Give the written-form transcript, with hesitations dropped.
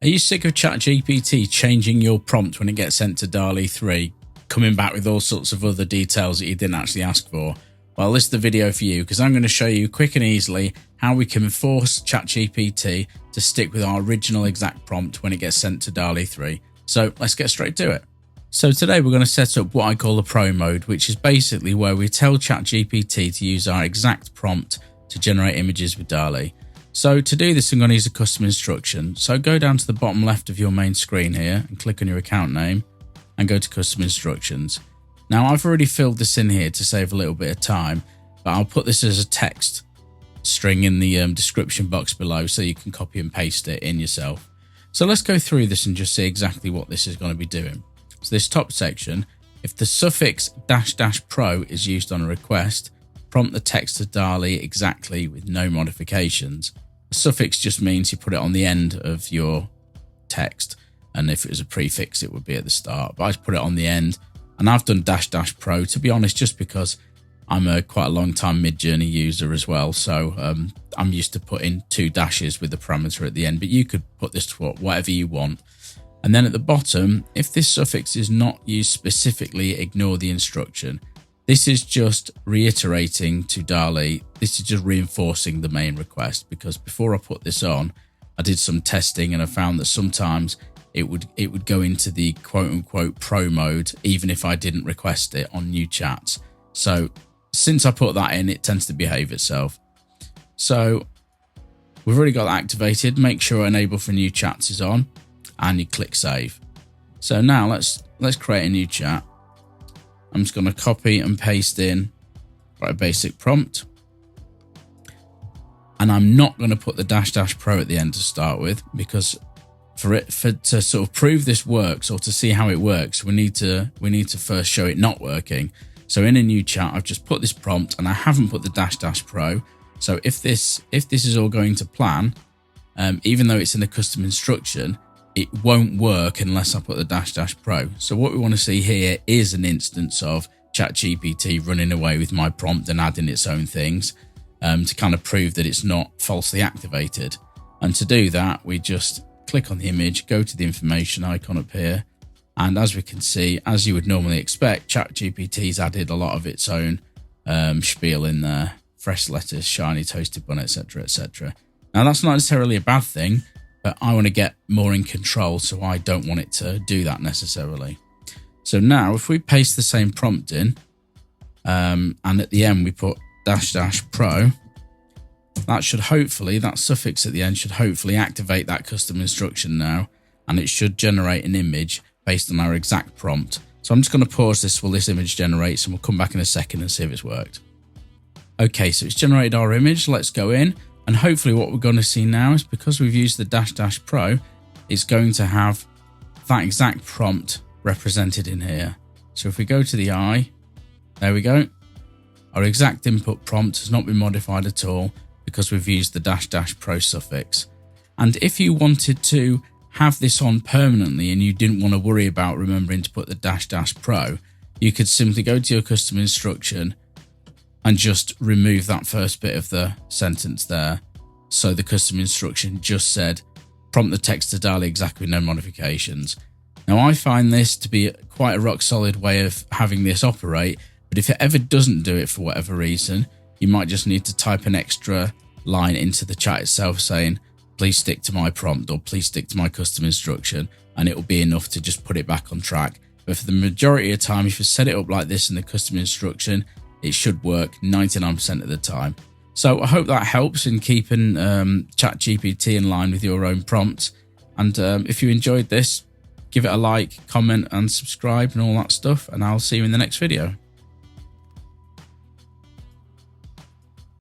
Are you sick of ChatGPT changing your prompt when it gets sent to Dall-E 3, coming back with all sorts of other details that you didn't actually ask for? Well, this is the video for you, because I'm going to show you quick and easily how we can force ChatGPT to stick with our original exact prompt when it gets sent to Dall-E 3. So let's get straight to it. So today we're going to set up what I call the Pro mode, which is basically where we tell ChatGPT to use our exact prompt to generate images with Dall-E. So to do this, I'm going to use a custom instruction. So go down to the bottom left of your main screen here and click on your account name and go to custom instructions. Now I've already filled this in here to save a little bit of time, but I'll put this as a text string in the description box below so you can copy and paste it in yourself. So let's go through this and just see exactly what this is going to be doing. So this top section, if the suffix --pro is used on a request, prompt the text to Dall-E exactly with no modifications. A suffix just means you put it on the end of your text, and if it was a prefix it would be at the start, but I just put it on the end. And I've done --pro, to be honest, just because I'm quite a long time Midjourney user as well, so I'm used to putting 2 dashes with the parameter at the end, but you could put this to whatever you want. And then at the bottom, if this suffix is not used specifically, ignore the instruction. This is just reiterating to Dall-E, this is just reinforcing the main request, because before I put this on, I did some testing and I found that sometimes it would go into the quote-unquote pro mode even if I didn't request it on new chats. So since I put that in, it tends to behave itself. So we've already got that activated. Make sure enable for new chats is on and you click save. So now let's create a new chat. I'm just going to copy and paste in a basic prompt. And I'm not going to put the --pro at the end to start with, because to sort of prove this works or to see how it works, we need to first show it not working. So in a new chat, I've just put this prompt and I haven't put the --pro. So if this is all going to plan, even though it's in the custom instruction, it won't work unless I put the --pro. So what we want to see here is an instance of ChatGPT running away with my prompt and adding its own things to kind of prove that it's not falsely activated. And to do that, we just click on the image, go to the information icon up here. And as we can see, as you would normally expect, ChatGPT's added a lot of its own spiel in there. Fresh lettuce, shiny toasted bun, etc, etc. Now that's not necessarily a bad thing, but I want to get more in control, so I don't want it to do that necessarily. So now if we paste the same prompt in, and at the end we put --pro, that suffix at the end should hopefully activate that custom instruction now, and it should generate an image based on our exact prompt. So I'm just going to pause this while this image generates, and we'll come back in a second and see if it's worked. Okay, so it's generated our image. Let's go in. And hopefully what we're going to see now is, because we've used the --pro, it's going to have that exact prompt represented in here. So if we go to the eye, there we go. Our exact input prompt has not been modified at all because we've used the --pro suffix. And if you wanted to have this on permanently and you didn't want to worry about remembering to put the --pro, you could simply go to your custom instruction and just remove that first bit of the sentence there. So the custom instruction just said, prompt the text to Dall-E exactly with no modifications. Now I find this to be quite a rock solid way of having this operate, but if it ever doesn't do it for whatever reason, you might just need to type an extra line into the chat itself saying, please stick to my prompt or please stick to my custom instruction, and it will be enough to just put it back on track. But for the majority of the time, if you set it up like this in the custom instruction, it should work 99% of the time. So I hope that helps in keeping ChatGPT in line with your own prompts. And if you enjoyed this, give it a like, comment and subscribe and all that stuff. And I'll see you in the next video.